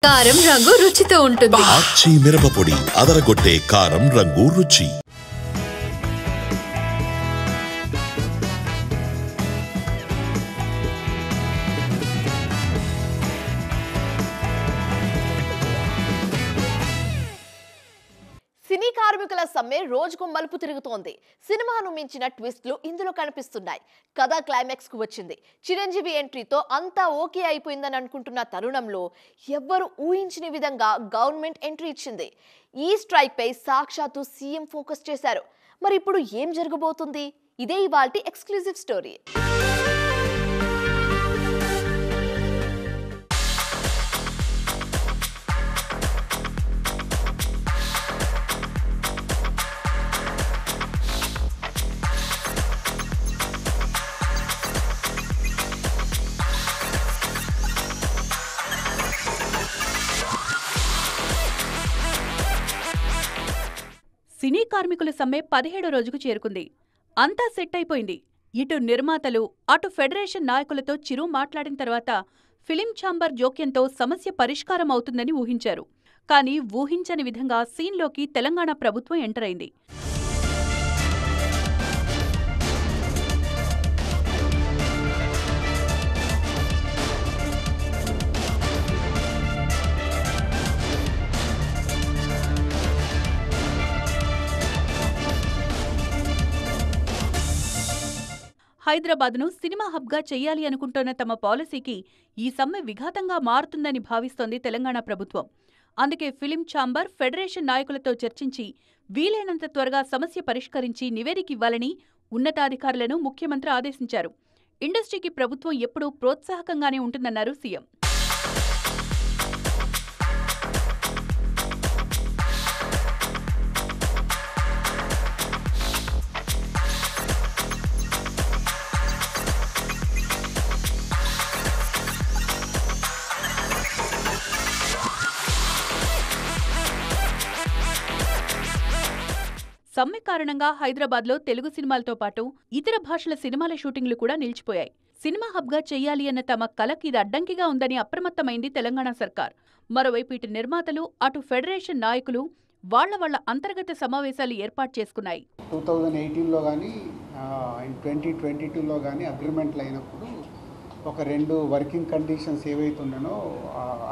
కారం రంగు రుచితో ఉంటుంది. ఆచి మిరపపొడి అదరగొట్టే కారం రంగు రుచి. సినీ కార్మికుల సమ్మె రోజుకు మలుపు తిరుగుతోంది. సినిమాను మించిన ట్విస్ట్లు ఇందులో కనిపిస్తున్నాయి. కథ క్లైమాక్స్ కు వచ్చింది. చిరంజీవి ఎంట్రీతో అంతా ఓకే అయిపోయిందని అనుకుంటున్న తరుణంలో ఎవ్వరు ఊహించని విధంగా గవర్నమెంట్ ఎంట్రీ ఇచ్చింది. ఈ స్ట్రైక్ పై సాక్షాత్తు సీఎం ఫోకస్ చేశారు. మరి ఇప్పుడు ఏం జరగబోతుంది? ఇదే ఇవాల్టి ఎక్స్క్లూజివ్ స్టోరీ. సినీ కార్మికుల సమ్మె 17వ రోజుకు చేరుకుంది. అంతా సెట్ అయిపోయింది. ఇటు నిర్మాతలు, అటు ఫెడరేషన్ నాయకులతో చిరు మాట్లాడిన తర్వాత ఫిలిం ఛాంబర్ జోక్యంతో సమస్య పరిష్కారం అవుతుందని ఊహించారు. కానీ ఊహించని విధంగా సీన్లోకి తెలంగాణ ప్రభుత్వం ఎంటర్ అయింది. హైదరాబాద్ను సినిమా హబ్గా చెయ్యాలి అనుకుంటోన్న తమ పాలసీకి ఈ సమ్మె విఘాతంగా మారుతుందని భావిస్తోంది తెలంగాణ ప్రభుత్వం. అందుకే ఫిలిం ఛాంబర్, ఫెడరేషన్ నాయకులతో చర్చించి వీలైనంత త్వరగా సమస్య పరిష్కరించి నివేదిక ఇవ్వాలని ఉన్నతాధికారులను ముఖ్యమంత్రి ఆదేశించారు. ఇండస్ట్రీకి ప్రభుత్వం ఎప్పుడూ ప్రోత్సాహకంగానే ఉంటుందన్నారు సీఎం. సమ్మె కారణంగా హైదరాబాద్లో తెలుగు సినిమాలతో పాటు ఇతర భాషల సినిమాల షూటింగ్లు కూడా నిలిచిపోయాయి. సినిమా హబ్గా చెయ్యాలి అన్న తమ కలకి ఇది అడ్డంకిగా ఉందని అప్రమత్తమైంది తెలంగాణ సర్కార్. మరోవైపు ఇటు నిర్మాతలు, అటు ఫెడరేషన్ నాయకులు వాళ్ల అంతర్గత సమావేశాలు ఏర్పాటు చేసుకున్నాయి. 2018లో కానీ 2022లో కానీ అగ్రిమెంట్లు అయినప్పుడు ఒక 2 వర్కింగ్ కండిషన్స్ ఏవైతే ఉన్నానో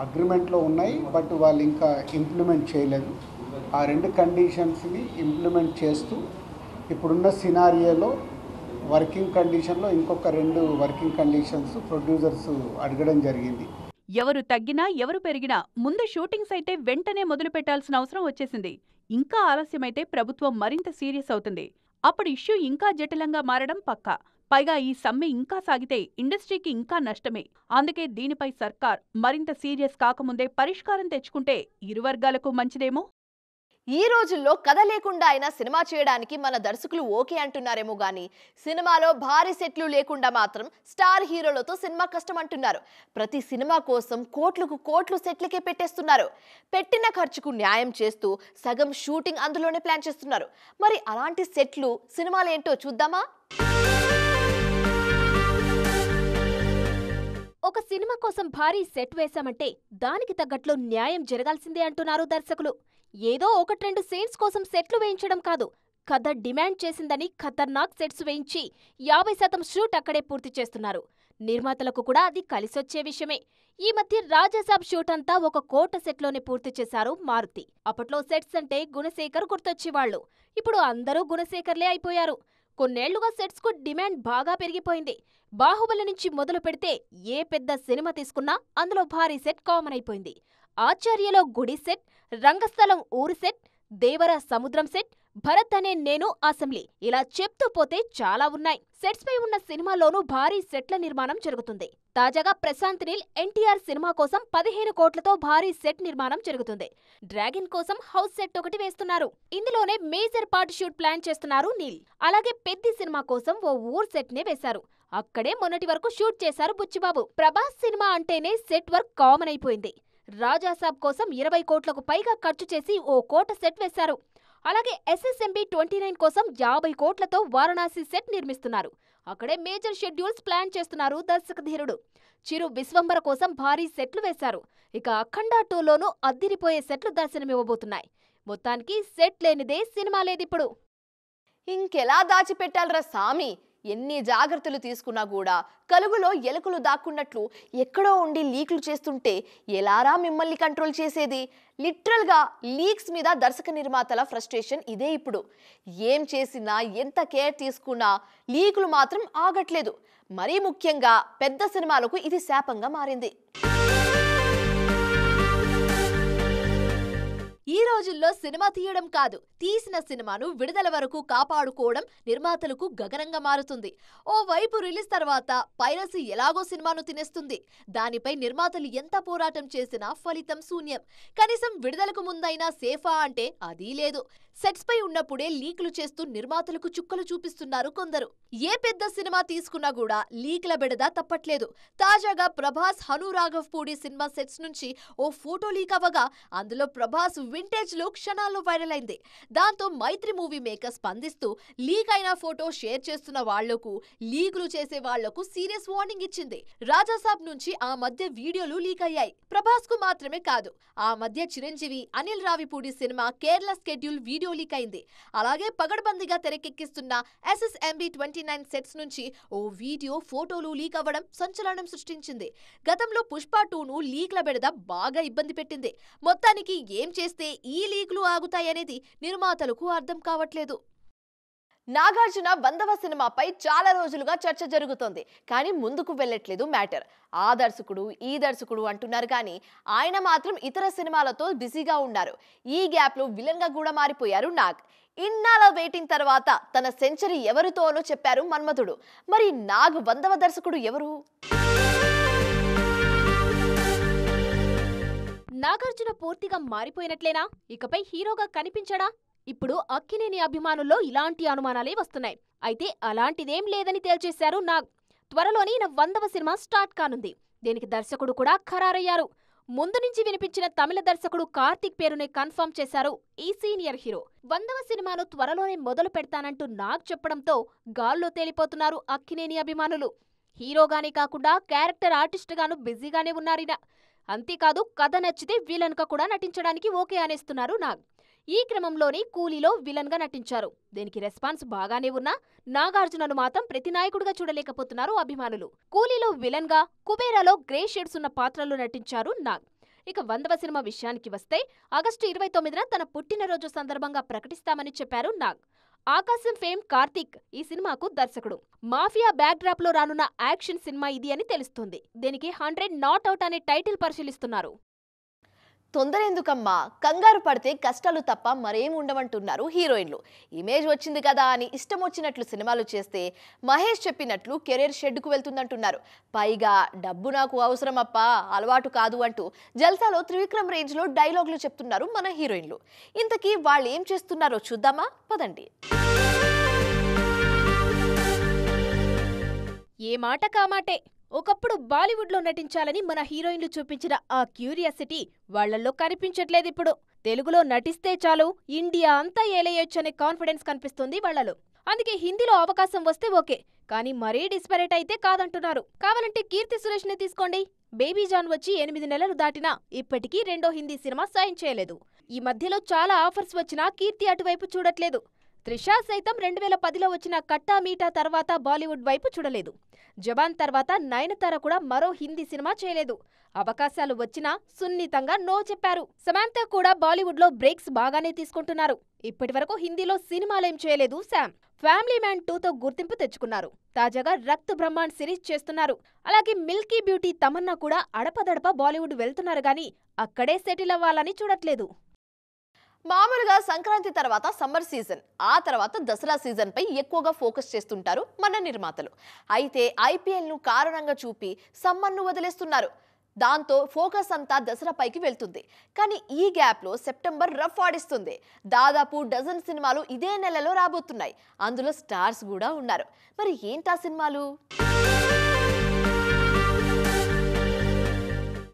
అగ్రిమెంట్లో ఉన్నాయి. బట్ వాళ్ళు ఇంకా ఇంప్లిమెంట్ చేయలేదు. ఆ 2 కండిషన్స్ని ఇంప్లిమెంట్ చేస్తూ ఇప్పుడున్న సినారియోలో వర్కింగ్ కండిషన్లో ఇంకొక 2 వర్కింగ్ కండిషన్స్ ప్రొడ్యూసర్స్ అడగడం జరిగింది. ఎవరు తగ్గినా ఎవరు పెరిగినా ముందు షూటింగ్స్ అయితే వెంటనే మొదలు పెట్టాల్సిన అవసరం వచ్చేసింది. ఇంకా ఆలస్యమైతే ప్రభుత్వం మరింత సీరియస్ అవుతుంది. అప్పుడు ఇష్యూ ఇంకా జటిలంగా మారడం పక్కా. పైగా ఈ సమ్మె ఇంకా సాగితే ఇండస్ట్రీకి ఇంకా నష్టమే. అందుకే దీనిపై సర్కార్ మరింత సీరియస్ కాకముందే పరిష్కారం తెచ్చుకుంటే ఇరు వర్గాలకు మంచిదేమో. ఈ రోజుల్లో కథ లేకుండా అయినా సినిమా చేయడానికి మన దర్శకులు ఓకే అంటున్నారేమో గానీ సినిమాలో భారీ సెట్లు లేకుండా మాత్రం స్టార్ హీరోలతో సినిమా కష్టం అంటున్నారు. ప్రతి సినిమా కోసం కోట్లకు కోట్లు సెట్లకే పెట్టేస్తున్నారు. పెట్టిన ఖర్చుకు న్యాయం చేస్తూ సగం షూటింగ్ అందులోనే ప్లాన్ చేస్తున్నారు. మరి అలాంటి సెట్లు సినిమాలేంటో చూద్దామా? ఒక సినిమా కోసం భారీ సెట్ వేశామంటే దానికి తగ్గట్లు న్యాయం జరగాల్సిందే అంటున్నారు దర్శకులు. ఏదో 1-2 సీన్స్ కోసం సెట్లు వేయించడం కాదు, కథ డిమాండ్ చేసిందని ఖతర్నాక్ సెట్స్ వేయించి 50% షూట్ అక్కడే పూర్తి చేస్తున్నారు. నిర్మాతలకు కూడా అది కలిసొచ్చే విషయమే. ఈ మధ్య రాజాసాబ్ షూట్ అంతా 1 కోట సెట్లోనే పూర్తి చేశారు మారుతి. అప్పట్లో సెట్స్ అంటే గుణశేఖర్ గుర్తొచ్చేవాళ్లు. ఇప్పుడు అందరూ గుణశేఖర్లే అయిపోయారు. కొన్నేళ్లుగా సెట్స్ కు డిమాండ్ బాగా పెరిగిపోయింది. బాహుబలి నుంచి మొదలు పెడితే ఏ పెద్ద సినిమా తీసుకున్నా అందులో భారీ సెట్ కామన్ అయిపోయింది. ఆచార్యలో గుడి సెట్, రంగస్థలం ఊరు సెట్, దేవర సముద్రం సెట్, భరత్ అనే నేను అసెంబ్లీ, ఇలా చెప్తూ పోతే చాలా ఉన్నాయి. సెట్స్ పై ఉన్న సినిమాల్లోనూ భారీ సెట్ల నిర్మాణం జరుగుతుంది. తాజాగా ప్రశాంత్ నీల్ ఎన్టీఆర్ సినిమా కోసం 15 కోట్లతో భారీ సెట్ నిర్మాణం జరుగుతుంది. డ్రాగన్ కోసం హౌస్ సెట్ ఒకటి వేస్తున్నారు. ఇందులోనే మేజర్ పార్ట్ షూట్ ప్లాన్ చేస్తున్నారు నీల్. అలాగే పెద్ది సినిమా కోసం ఓ ఊర్ సెట్ నే వేశారు. అక్కడే మొన్నటి వరకు షూట్ చేశారు బుచ్చిబాబు. ప్రభాస్ సినిమా అంటేనే సెట్ వర్క్ కామన్ అయిపోయింది. రాజాసాబ్ కోసం 20 కోట్లకు పైగా ఖర్చు చేసి ఓ కోట సెట్ వేశారు. అలాగే SSMB 29 కోసం 50 కోట్లతో వారణాసి సెట్ నిర్మిస్తున్నారు. అక్కడే మేజర్ షెడ్యూల్స్ ప్లాన్ చేస్తున్నారు దర్శకధీరుడు. చిరు విశ్వంబర కోసం భారీ సెట్లు వేశారు. ఇక అఖండ 2లోనూ అద్దిరిపోయే సెట్లు దర్శనమివ్వబోతున్నాయి. మొత్తానికి సెట్ లేనిదే సినిమా లేదిప్పుడు. ఇంకెలా దాచిపెట్టాలరా సామి? ఎన్ని జాగ్రత్తలు తీసుకున్నా కూడా కలుగులో ఎలుకలు దాక్కున్నట్లు ఎక్కడో ఉండి లీక్లు చేస్తుంటే ఎలారా మిమ్మల్ని కంట్రోల్ చేసేది? లిటరల్గా లీక్స్ మీద దర్శక నిర్మాతల ఫ్రస్ట్రేషన్ ఇదే ఇప్పుడు. ఏం చేసినా ఎంత కేర్ తీసుకున్నా లీకులు మాత్రం ఆగట్లేదు. మరీ ముఖ్యంగా పెద్ద సినిమాలకు ఇది శాపంగా మారింది. ఈ రోజుల్లో సినిమా తీయడం కాదు, తీసిన సినిమాను విడుదల వరకు కాపాడుకోవడం నిర్మాతలకు గగనంగా మారుతుంది. ఓ వైపు రిలీజ్ తర్వాత పైరసీ ఎలాగో సినిమాను తినేస్తుంది. దానిపై నిర్మాతలు ఎంత పోరాటం చేసినా ఫలితం శూన్యం. కనీసం విడుదలకు ముందైనా సేఫా అంటే అదీ లేదు. సెట్స్ పై ఉన్నప్పుడే లీకులు చేస్తూ నిర్మాతలకు చుక్కలు చూపిస్తున్నారు కొందరు. ఏ పెద్ద సినిమా తీసుకున్నా కూడా లీక్ల బెడద తప్పట్లేదు. తాజాగా ప్రభాస్ హనురాఘవ్ పూడి సినిమా సెట్స్ నుంచి ఓ ఫోటో లీక్ అవ్వగా అందులో ప్రభాస్ వింటేజ్ లుక్ క్షణాల్లో వైరల్ అయింది. దాంతో మైత్రి మూవీ మేకర్ స్పందిస్తూ లీక్ అయిన ఫోటో షేర్ చేస్తున్న వాళ్లకు, లీకులు చేసే వాళ్లకు సీరియస్ వార్నింగ్ ఇచ్చింది. రాజాసాబ్ నుంచి ఆ మధ్య వీడియోలు లీక్ అయ్యాయి. ప్రభాస్ కు మాత్రమే కాదు, ఆ మధ్య Chiranjeevi, Anil Ravipudi cinema Kerala schedule video leak అయింది. అలాగే పగడ్బందీగా తెరకెక్కిస్తున్న SSMB 29 సెట్స్ నుంచి ఓ వీడియో, ఫోటోలు లీక్ అవ్వడం సంచలనం సృష్టించింది. గతంలో పుష్ప 2ను లీక్ల బెడద బాగా ఇబ్బంది పెట్టింది. మొత్తానికి ఏం చేస్తే ఈ లీక్లు ఆగుతాయనేది నిర్మాతలకు అర్థం కావట్లేదు. నాగార్జున 100వ సినిమాపై చాలా రోజులుగా చర్చ జరుగుతోంది. కానీ ముందుకు వెళ్ళట్లేదు మ్యాటర్. ఆ దర్శకుడు, ఈ దర్శకుడు అంటున్నారు కానీ ఆయన మాత్రం ఇతర సినిమాలతో బిజీగా ఉన్నారు. ఈ గ్యాప్లో విలన్గా కూడా మారిపోయారు నాగ్. ఇన్నాళ్ళ వెయిటింగ్ తర్వాత తన సెంచరీ ఎవరితోనో చెప్పారు మన్మథుడు. మరి నాగ్ 100వ దర్శకుడు ఎవరు? నాగార్జున పూర్తిగా మారిపోయినట్లేనా? ఇకపై హీరోగా కనిపించడా? ఇప్పుడు అక్కినేని అభిమానుల్లో ఇలాంటి అనుమానాలే వస్తున్నాయి. అయితే అలాంటిదేం లేదని తేల్చేశారు నాగ్. త్వరలోనే 100వ సినిమా స్టార్ట్ కానుంది. దీనికి దర్శకుడు కూడా ఖరారయ్యారు. ముందు నుంచి వినిపించిన తమిళ దర్శకుడు కార్తీక్ పేరునే కన్ఫర్మ్ చేశారు ఈ సీనియర్ హీరో. 100వ సినిమాను త్వరలోనే మొదలు పెడతానంటూ నాగ్ చెప్పడంతో గాల్లో తేలిపోతున్నారు అక్కినేని అభిమానులు. హీరోగానే కాకుండా క్యారెక్టర్ ఆర్టిస్ట్ గాను బిజీగానే ఉన్నారిన. అంతేకాదు, కథ నచ్చితే విలన్ గా కూడా నటించడానికి ఓకే అనేస్తున్నారు నాగ్. ఈ క్రమంలోనే కూలీలో విలన్ గా నటించారు. దీనికి రెస్పాన్స్ బాగానే ఉన్నా నాగార్జునను మాత్రం ప్రతి నాయకుడిగా చూడలేకపోతున్నారు అభిమానులు. కూలీలో విలన్ గా, కుబేరాలో గ్రే షేడ్స్ ఉన్న పాత్రలో నటించారు నాగ్. ఇక 100వ సినిమా విషయానికి వస్తే ఆగస్టు 29న తన పుట్టినరోజు సందర్భంగా ప్రకటిస్తామని చెప్పారు నాగ్. ఆకాశం ఫేమ్ కార్తీక్ ఈ సినిమాకు దర్శకుడు. మాఫియా బ్యాక్ డ్రాప్ లో రానున్న యాక్షన్ సినిమా ఇది అని తెలుస్తుంది. దీనికి 100 నాట్ అవుట్ అనే టైటిల్ పరిశీలిస్తున్నారు. తొందరెందుకమ్మా, కంగారు పడితే కష్టాలు తప్ప మరేం ఉండవంటున్నారు హీరోయిన్లు. ఇమేజ్ వచ్చింది కదా అని ఇష్టం వచ్చినట్లు సినిమాలు చేస్తే మహేష్ చెప్పినట్లు కెరీర్ షెడ్కు వెళ్తుందంటున్నారు. పైగా డబ్బు నాకు అవసరమప్పా, అలవాటు కాదు అంటూ జల్సాలో త్రివిక్రమ్ రేంజ్లో డైలాగులు చెప్తున్నారు మన హీరోయిన్లు. ఇంతకీ వాళ్ళు ఏం చేస్తున్నారో చూద్దామా? పదండి. ఏ మాట కామాటే. ఒకప్పుడు బాలీవుడ్లో నటించాలని మన హీరోయిన్లు చూపించిన ఆ క్యూరియాసిటీ వాళ్లల్లో కనిపించట్లేదిప్పుడు. తెలుగులో నటిస్తే చాలు ఇండియా అంతా ఏలేయొచ్చనే కాన్ఫిడెన్స్ కనిపిస్తుంది వాళ్లలో. అందుకే హిందీలో అవకాశం వస్తే ఓకే, కానీ మరీ డిస్పరేట్ అయితే కాదంటున్నారు. కావాలంటే కీర్తి సురేష్ ని తీసుకోండి. బేబీ జాన్ వచ్చి 8 నెలలు దాటినా ఇప్పటికీ 2వ హిందీ సినిమా సైన్ చేయలేదు. ఈ మధ్యలో చాలా ఆఫర్స్ వచ్చినా కీర్తి అటువైపు చూడట్లేదు. త్రిష సైతం 2010లో వచ్చిన కట్టా మీటా తర్వాత బాలీవుడ్ వైపు చూడలేదు. జవాన్ తర్వాత నయనతార కూడా మరో హిందీ సినిమా చేయలేదు. అవకాశాలు వచ్చినా సున్నితంగా నో చెప్పారు. సమాంతా కూడా బాలీవుడ్లో బ్రేక్స్ బాగానే తీసుకుంటున్నారు. ఇప్పటివరకు హిందీలో సినిమాలేం చేయలేదు శామ్. ఫ్యామిలీ మ్యాన్ 2తో గుర్తింపు తెచ్చుకున్నారు. తాజాగా రక్త్ బ్రహ్మాండ్ సిరీస్ చేస్తున్నారు. అలాగే మిల్కీ బ్యూటీ తమన్నా కూడా అడపదడప బాలీవుడ్ వెళ్తున్నారు గానీ అక్కడే సెటిల్ అవ్వాలని చూడట్లేదు. మామూలుగా సంక్రాంతి తర్వాత సమ్మర్ సీజన్, ఆ తర్వాత దసరా సీజన్ పై ఎక్కువగా ఫోకస్ చేస్తుంటారు మన నిర్మాతలు. అయితే IPLను కారణంగా చూపి సమ్మర్ను వదిలేస్తున్నారు. దాంతో ఫోకస్ అంతా దసరా పైకి వెళ్తుంది. కానీ ఈ గ్యాప్లో సెప్టెంబర్ రఫ్ ఆడిస్తుంది. దాదాపు డజన్ సినిమాలు ఇదే నెలలో రాబోతున్నాయి. అందులో స్టార్స్ కూడా ఉన్నారు. మరి ఏంటా సినిమాలు?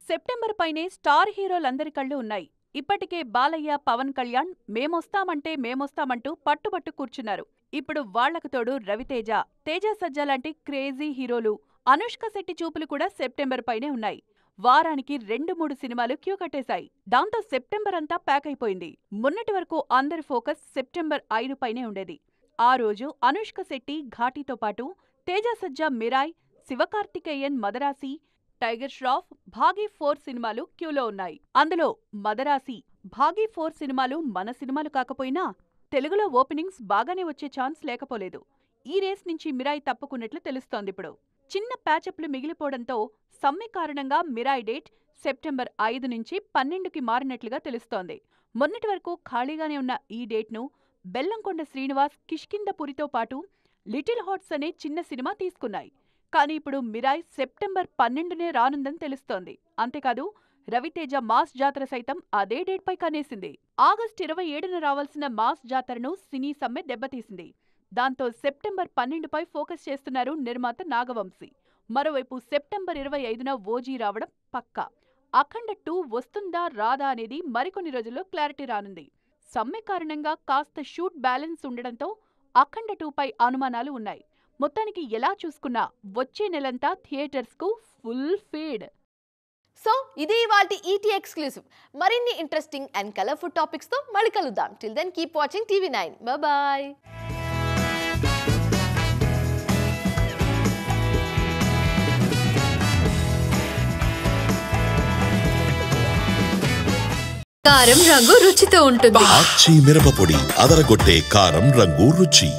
సెప్టెంబర్ పైనే స్టార్ హీరోలందరి కళ్ళు ఉన్నాయి. ఇప్పటికే బాలయ్య, పవన్ కళ్యాణ్ మేమొస్తామంటే మేమొస్తామంటూ పట్టుబట్టు కూర్చున్నారు. ఇప్పుడు వాళ్లకు తోడు రవితేజ, తేజ సజ్జా లాంటి క్రేజీ హీరోలు, అనుష్క శెట్టి చూపులు కూడా సెప్టెంబర్ పైనే ఉన్నాయి. వారానికి 2-3 సినిమాలు క్యూ కట్టేశాయి. దాంతో సెప్టెంబర్ అంతా ప్యాక్ అయిపోయింది. మొన్నటి వరకు అందరి ఫోకస్ సెప్టెంబర్ 5 పైనే ఉండేది. ఆ రోజు అనుష్క శెట్టి ఘాటీతో పాటు తేజ సజ్జా మిరాయ్, శివకార్తికేయన్ మదరాసి, టైగర్ ష్రాఫ్, భాగీ 4 సినిమాలు క్యూలో ఉన్నాయి. అందులో మదరాసి, భాగీ 4 సినిమాలు మన సినిమాలు కాకపోయినా తెలుగులో ఓపెనింగ్స్ బాగానే వచ్చే ఛాన్స్ లేకపోలేదు. ఈ రేస్ నుంచి మిరాయ్ తప్పుకున్నట్లు తెలుస్తోందిప్పుడు. చిన్న ప్యాచప్లు మిగిలిపోవడంతో సమ్మె కారణంగా మిరాయ్ డేట్ సెప్టెంబర్ 5 నుంచి 12కి మారినట్లుగా తెలుస్తోంది. మొన్నటి వరకు ఖాళీగానే ఉన్న ఈ డేట్ను బెల్లంకొండ శ్రీనివాస్ కిష్కిందపురితో పాటు లిటిల్ హార్ట్స్ అనే చిన్న సినిమా తీసుకున్నాయి. కానీ ఇప్పుడు మిరాయ్ సెప్టెంబర్ 12నే రానుందని తెలుస్తోంది. అంతేకాదు రవితేజ మాస్ జాతర సైతం అదే డేట్పై కనేసింది. ఆగస్టు 27న రావాల్సిన మాస్ జాతరను సినీ సమ్మె దెబ్బతీసింది. దాంతో సెప్టెంబర్ 12పై ఫోకస్ చేస్తున్నారు నిర్మాత నాగవంశీ. మరోవైపు సెప్టెంబర్ 25న ఓజీ రావడం పక్కా. అఖండ 2 వస్తుందా రాదా అనేది మరికొన్ని రోజుల్లో క్లారిటీ రానుంది. సమ్మె కారణంగా కాస్త షూట్ బ్యాలెన్స్ ఉండడంతో అఖండ 2పై అనుమానాలు ఉన్నాయి. మొత్తానికి ఎలా చూసుకున్నా వచ్చే నెలంతా థియేటర్స్కు ఫుల్ ఫీడ్. సో ఇది ఇవాల్టి ఈటీ ఎక్స్క్లూసివ్. మరిన్ని ఇంట్రెస్టింగ్ అండ్ కలర్ఫుల్ టాపిక్స్ తో మళ్ళీ కలుద్దాం. Till then keep watching TV9. Bye. కారం రంగు రుచితో ఉంటుంది. ఆచి మిరపపొడి అదరగొట్టే కారం రంగు రుచి.